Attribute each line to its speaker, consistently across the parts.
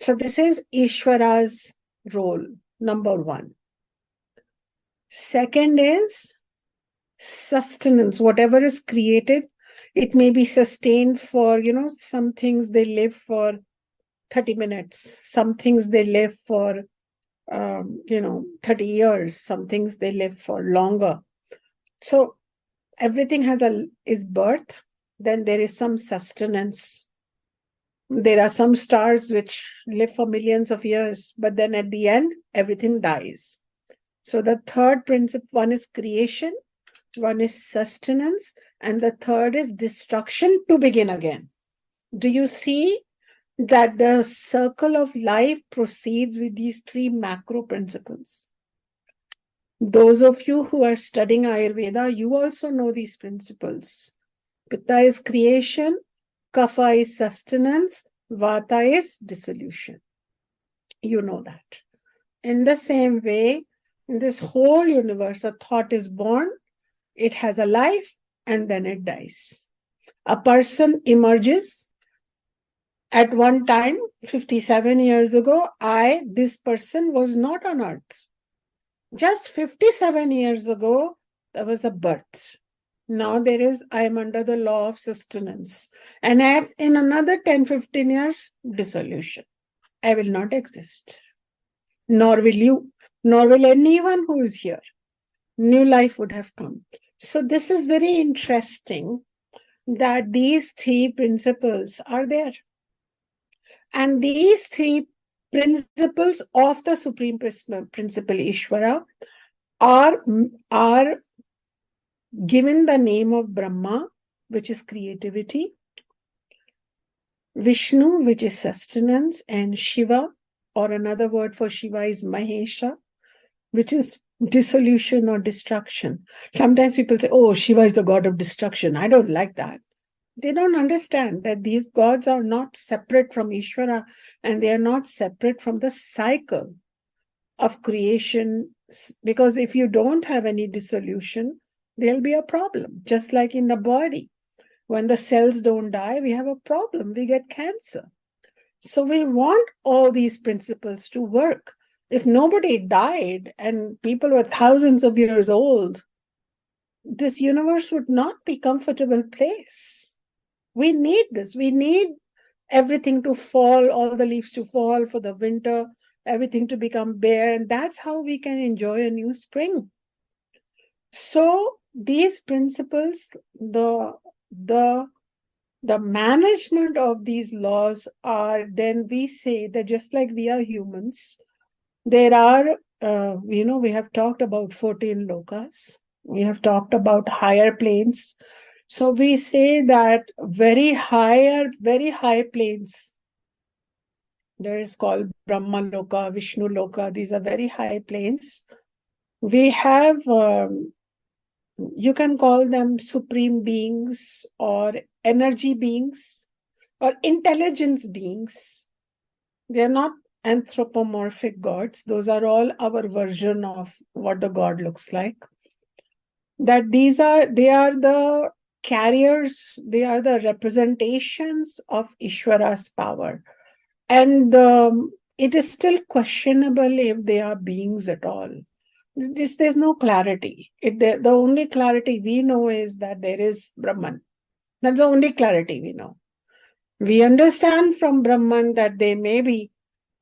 Speaker 1: So this is Ishvara's role, number one. Second is sustenance. Whatever is created, it may be sustained for, some things they live for 30 minutes. Some things they live for, 30 years. Some things they live for longer. So everything is birth. Then there is some sustenance. There are some stars which live for millions of years, but then at the end, everything dies. So the third principle, one is creation, one is sustenance, and the third is destruction to begin again. Do you see that the circle of life proceeds with these three macro principles? Those of you who are studying Ayurveda, you also know these principles. Pitta is creation, Kapha is sustenance, Vata is dissolution. You know that. In the same way, in this whole universe, a thought is born, it has a life, and then it dies. A person emerges. At one time, 57 years ago, this person was not on earth. Just 57 years ago, there was a birth. Now I am under the law of sustenance. And in another 10, 15 years, dissolution. I will not exist. Nor will you, nor will anyone who is here. New life would have come. So this is very interesting that these three principles are there. And these three principles of the supreme principle Ishvara are given the name of Brahma, which is creativity, Vishnu, which is sustenance, and Shiva, or another word for Shiva is Mahesha, which is dissolution or destruction. Sometimes people say, oh, Shiva is the god of destruction. I don't like that. They don't understand that these gods are not separate from Ishvara, and they are not separate from the cycle of creation. Because if you don't have any dissolution, there'll be a problem. Just like in the body, when the cells don't die, we have a problem. We get cancer. So we want all these principles to work. If nobody died and people were thousands of years old, this universe would not be a comfortable place. We need this. We need everything to fall, all the leaves to fall for the winter, everything to become bare, and that's how we can enjoy a new spring. So these principles, the management of these laws are, then we say that just like we are humans, there are, we have talked about 14 lokas. We have talked about higher planes. So we say that very high planes, there is called Brahma Loka, Vishnu Loka. These are very high planes. We have, you can call them supreme beings or energy beings or intelligence beings. They are not anthropomorphic gods. Those are all our version of what the god looks like. That they are the carriers, they are the representations of Ishvara's power. And it is still questionable if they are beings at all. There's no clarity. The only clarity we know is that there is Brahman. That's the only clarity we know. We understand from Brahman that there may be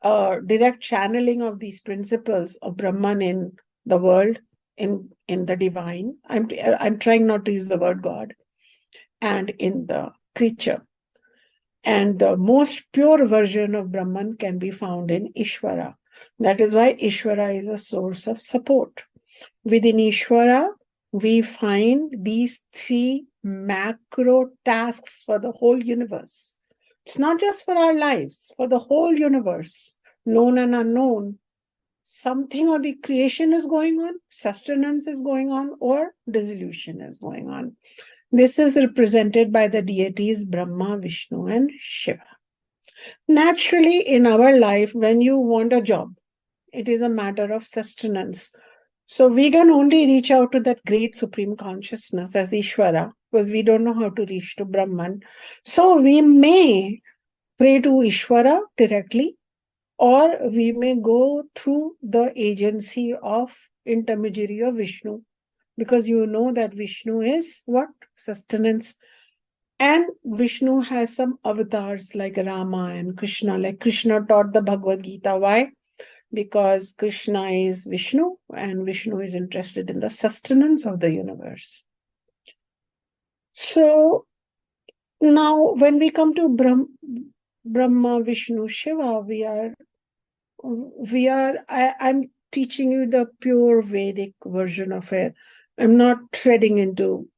Speaker 1: a direct channeling of these principles of Brahman in the world, in the divine. I'm trying not to use the word God, and in the creature. And the most pure version of Brahman can be found in Ishvara. That is why Ishvara is a source of support. Within Ishvara, we find these three macro tasks for the whole universe. It's not just for our lives, for the whole universe, known and unknown. Something of the creation is going on, sustenance is going on, or dissolution is going on. This is represented by the deities Brahma, Vishnu, and Shiva. Naturally, in our life, when you want a job, it is a matter of sustenance. So we can only reach out to that great supreme consciousness as Ishvara, because we don't know how to reach to Brahman. So we may pray to Ishvara directly, or we may go through the agency of intermediary of Vishnu, because you know that Vishnu is what? Sustenance. And Vishnu has some avatars like Rama and Krishna. Like Krishna taught the Bhagavad Gita. Why? Because Krishna is Vishnu and Vishnu is interested in the sustenance of the universe. So now when we come to Brahma, Vishnu, Shiva, I'm teaching you the pure Vedic version of it. I'm not treading into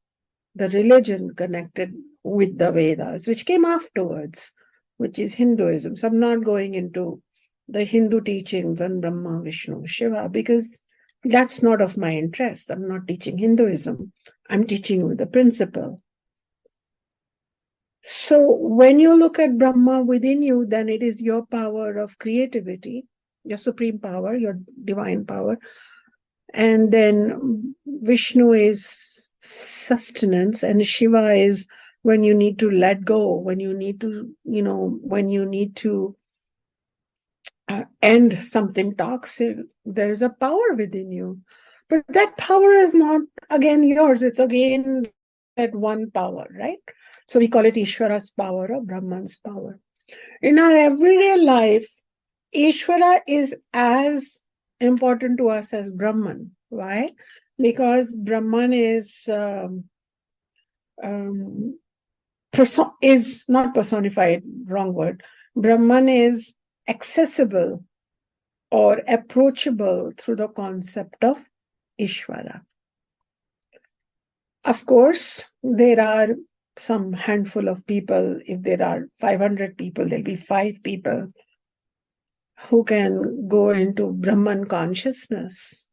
Speaker 1: the religion connected with the Vedas, which came afterwards, which is Hinduism. So I'm not going into the Hindu teachings on Brahma, Vishnu, Shiva, because that's not of my interest. I'm not teaching Hinduism. I'm teaching you the principle. So when you look at Brahma within you, then it is your power of creativity, your supreme power, your divine power. And then Vishnu is sustenance, and Shiva is when you need to let go, when you need to, when you need to end something toxic. There is a power within you. But that power is not, again, yours. It's again that one power, right? So we call it Ishvara's power or Brahman's power. In our everyday life, Ishvara is as important to us as Brahman. Why? Because Brahman is not personified, wrong word. Brahman is accessible or approachable through the concept of Ishvara. Of course, there are some handful of people. If there are 500 people, there'll be 5 people who can go into Brahman consciousness.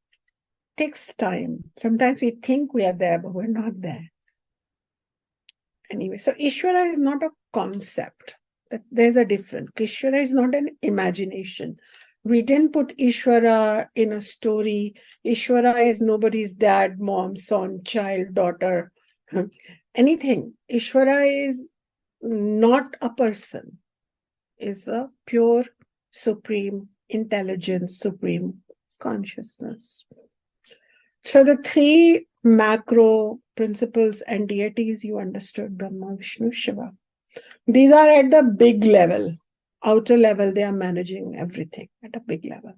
Speaker 1: It takes time. Sometimes we think we are there, but we're not there. Anyway, so Ishvara is not a concept. There's a difference. Ishvara is not an imagination. We didn't put Ishvara in a story. Ishvara is nobody's dad, mom, son, child, daughter, anything. Ishvara is not a person. Is a pure, supreme intelligence, supreme consciousness. So the 3 macro principles and deities you understood, Brahma, Vishnu, Shiva. These are at the big level. Outer level, they are managing everything at a big level.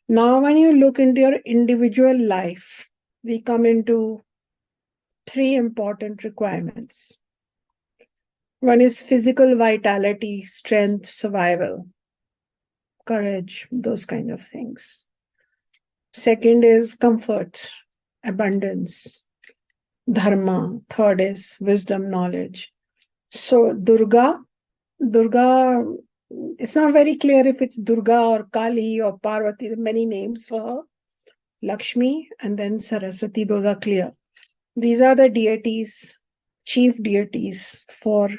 Speaker 1: Now, when you look into your individual life, we come into 3 important requirements. One is physical vitality, strength, survival, courage, those kind of things. Second is comfort, abundance, dharma. Third is wisdom, knowledge. So Durga, it's not very clear if it's Durga or Kali or Parvati. There are many names for her. Lakshmi and then Saraswati, those are clear. These are the deities, chief deities for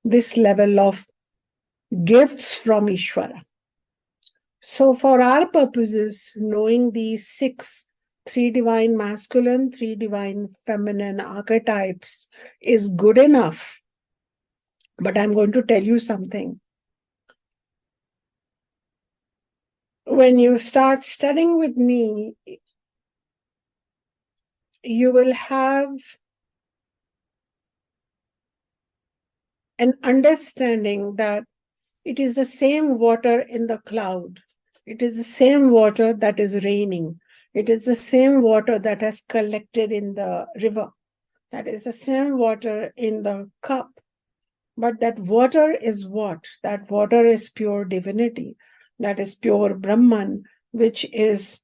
Speaker 1: this level of gifts from Ishvara. So for our purposes, knowing these 6, 3 divine masculine, 3 divine feminine archetypes is good enough. But I'm going to tell you something. When you start studying with me, you will have an understanding that it is the same water in the cloud. It is the same water that is raining. It is the same water that has collected in the river. That is the same water in the cup. But that water is what? That water is pure divinity. That is pure Brahman, which is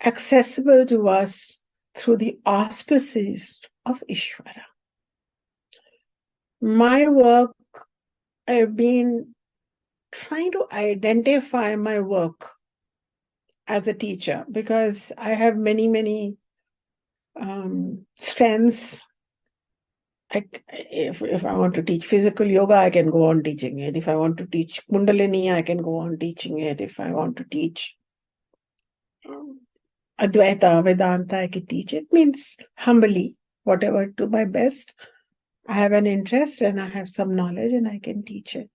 Speaker 1: accessible to us through the auspices of Ishvara. My work, I've been trying to identify my work as a teacher because I have many strengths. If I want to teach physical yoga, I can go on teaching it. If I want to teach Kundalini, I can go on teaching it. If I want to teach Advaita, Vedanta, I can teach it. Means humbly, whatever, to my best. I have an interest and I have some knowledge and I can teach it.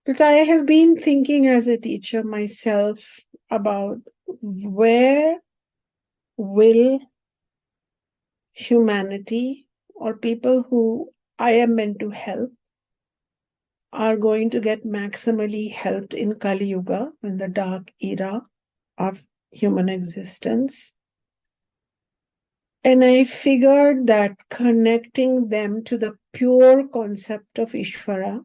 Speaker 1: But I have been thinking as a teacher myself about where will humanity or people who I am meant to help are going to get maximally helped in Kali Yuga, in the dark era of human existence. And I figured that connecting them to the pure concept of Ishvara,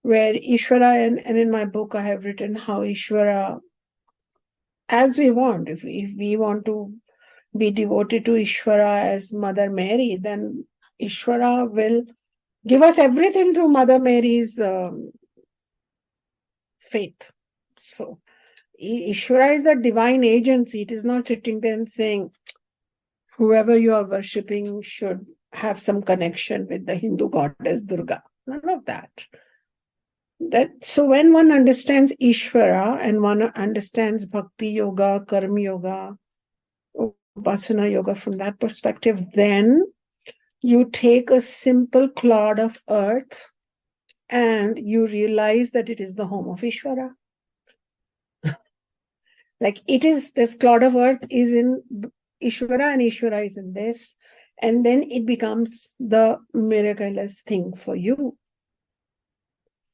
Speaker 1: where Ishvara, and in my book I have written how Ishvara, as we want, if we want to be devoted to Ishvara as Mother Mary, then Ishvara will give us everything through Mother Mary's faith. So Ishvara is the divine agency. It is not sitting there and saying, whoever you are worshipping should have some connection with the Hindu goddess Durga. None of that. So when one understands Ishvara and one understands Bhakti Yoga, Karma Yoga, Upasana Yoga from that perspective, then you take a simple clod of earth and you realize that it is the home of Ishvara. Like it is, this clod of earth is in Ishvara and Ishvara is in this. And then it becomes the miraculous thing for you.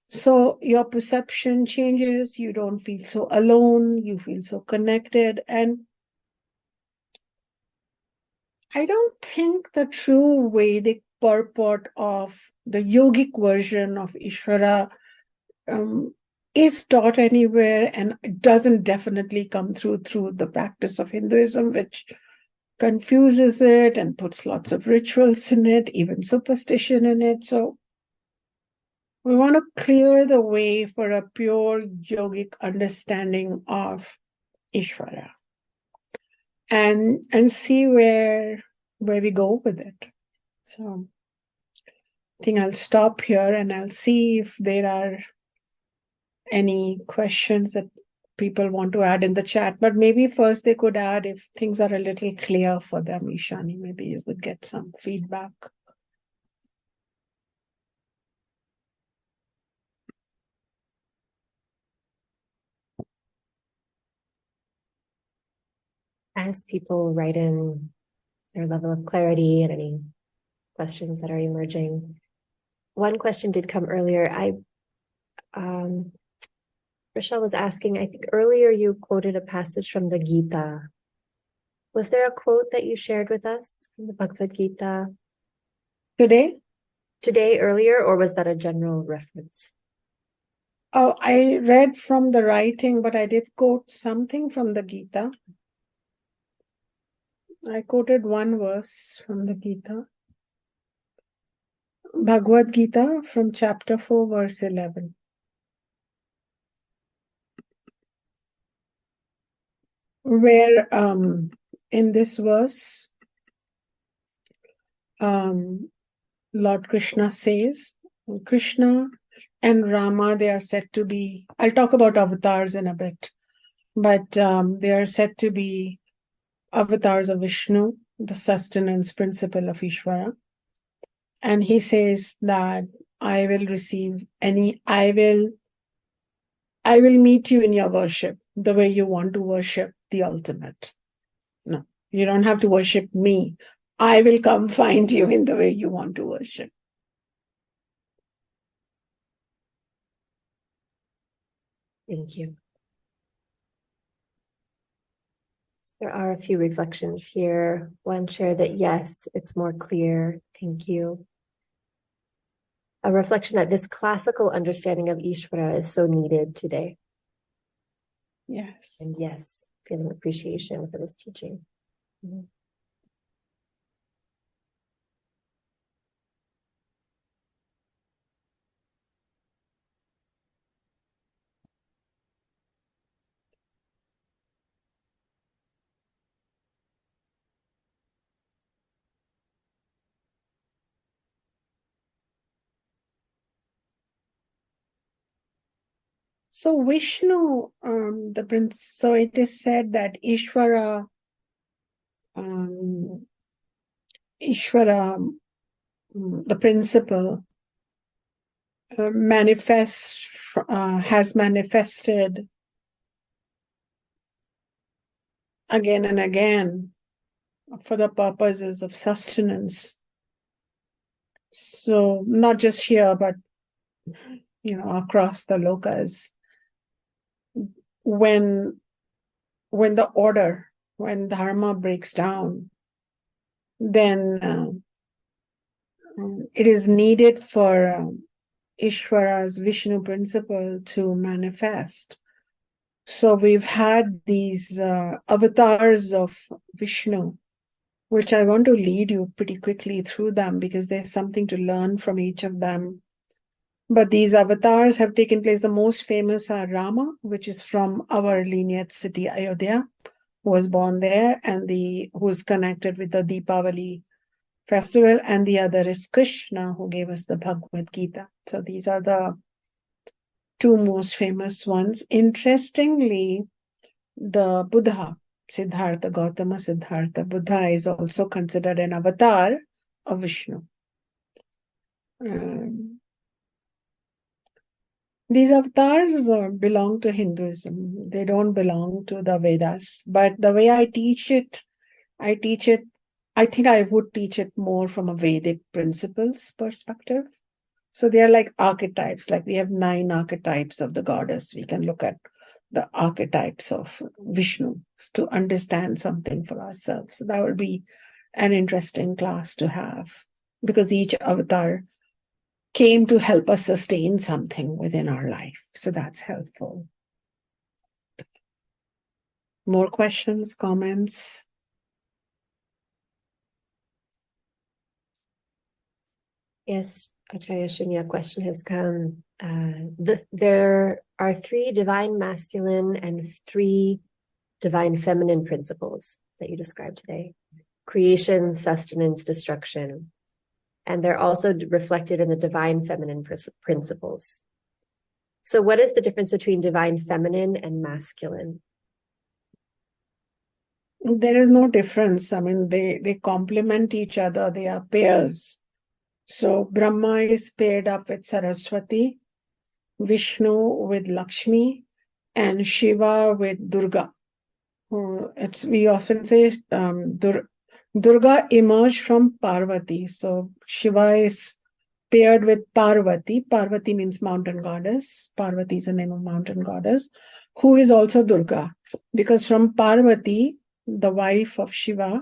Speaker 1: So your perception changes, you don't feel so alone, you feel so connected. And I don't think the true Vedic purport of the yogic version of Ishvara is taught anywhere, and it doesn't definitely come through the practice of Hinduism, which confuses it and puts lots of rituals in it, even superstition in it. So we want to clear the way for a pure yogic understanding of Ishvara and see where we go with it. So I think I'll stop here and I'll see if there are any questions that people want to add in the chat. But maybe first they could add if things are a little clear for them, Ishani. Maybe you would get some feedback.
Speaker 2: As people write in their level of clarity and any questions that are emerging, one question did come earlier. Rochelle was asking, I think earlier you quoted a passage from the Gita. Was there a quote that you shared with us from the Bhagavad Gita
Speaker 1: Today,
Speaker 2: earlier, or was that a general reference?
Speaker 1: oh, I read from the writing, but I did quote something from the Gita. I quoted one verse from the Gita. Bhagavad Gita from chapter 4, verse 11. Where in this verse, Lord Krishna says, Krishna and Rama, they are said to be, I'll talk about avatars in a bit, but they are said to be avatars of Vishnu, the sustenance principle of Ishvara. And he says that I will meet you in your worship the way you want to worship the ultimate. No, you don't have to worship me. I will come find you in the way you want to worship.
Speaker 2: Thank you. So there are a few reflections here. One shared that yes, it's more clear. Thank you. A reflection that this classical understanding of Ishvara is so needed today.
Speaker 1: Yes.
Speaker 2: And yes, feeling appreciation for this teaching. Mm-hmm.
Speaker 1: So Vishnu, the prince. So it is said that Ishvara, the principle, has manifested again and again for the purposes of sustenance. So not just here, but across the lokas. When the order, when dharma breaks down, then it is needed for Ishvara's Vishnu principle to manifest. So we've had these avatars of Vishnu, which I want to lead you pretty quickly through them because there's something to learn from each of them. But these avatars have taken place. The most famous are Rama, which is from our lineage city, Ayodhya, who was born there, and who is connected with the Deepavali festival, and the other is Krishna, who gave us the Bhagavad Gita. So these are the two most famous ones. Interestingly, the Buddha, Siddhartha, Gautama Siddhartha, Buddha is also considered an avatar of Vishnu. These avatars belong to Hinduism. They don't belong to the Vedas. But the way I teach it, I think I would teach it more from a Vedic principles perspective. So they are like archetypes, like we have 9 archetypes of the goddess. We can look at the archetypes of Vishnu to understand something for ourselves. So that would be an interesting class to have, because each avatar came to help us sustain something within our life. So that's helpful. More questions, comments?
Speaker 2: Yes, Acharya Shunya, question has come. There are 3 divine masculine and 3 divine feminine principles that you described today: creation, sustenance, destruction. And they're also reflected in the divine feminine principles. So what is the difference between divine feminine and masculine?
Speaker 1: There is no difference. I mean, they complement each other. They are pairs. So Brahma is paired up with Saraswati, Vishnu with Lakshmi, and Shiva with Durga. We often say Durga emerged from Parvati. So Shiva is paired with Parvati. Parvati means mountain goddess. Parvati is the name of mountain goddess, who is also Durga. Because from Parvati, the wife of Shiva,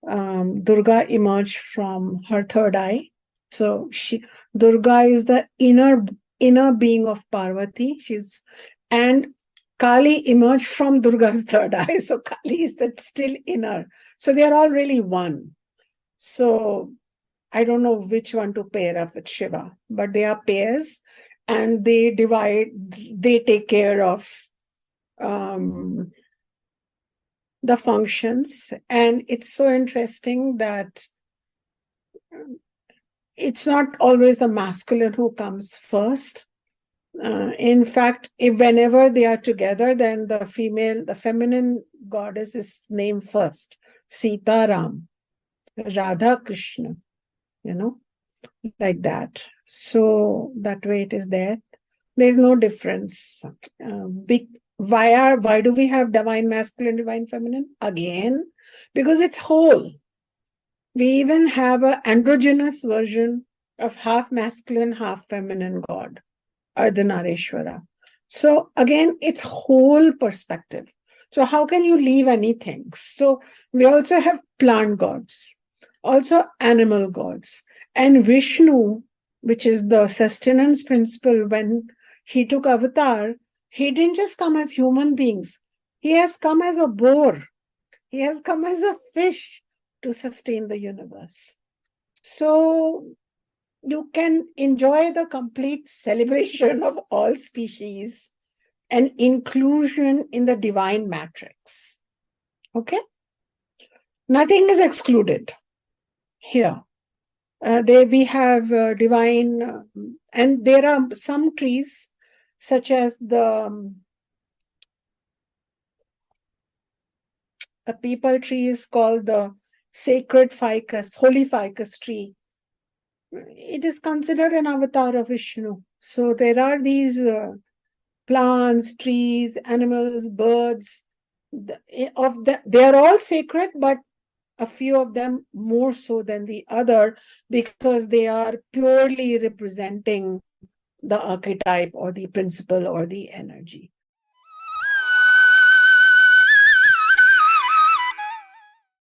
Speaker 1: Durga emerged from her third eye. So Durga is the inner being of Parvati. And Kali emerged from Durga's third eye. So Kali is still inner. So they are all really one. So I don't know which one to pair up with Shiva, but they are pairs, and they take care of the functions. And it's so interesting that it's not always the masculine who comes first. In fact, whenever they are together, then the feminine goddess is named first. Sita Ram, Radha Krishna, like that. So that way it is there. There's no difference. Why do we have divine masculine, divine feminine? Again, because it's whole. We even have an androgynous version of half masculine, half feminine God, Ardhanarishwara. So again, it's whole perspective. So how can you leave anything? So we also have plant gods, also animal gods. And Vishnu, which is the sustenance principle, when he took avatar, he didn't just come as human beings. He has come as a boar. He has come as a fish to sustain the universe. So you can enjoy the complete celebration of all species and inclusion in the divine matrix. Okay? Nothing is excluded here. We have divine, and there are some trees, such as the peepal tree is called the sacred ficus, holy ficus tree. It is considered an avatar of Vishnu. So there are these plants, trees, animals, birds. They are all sacred, but a few of them more so than the other because they are purely representing the archetype or the principle or the energy.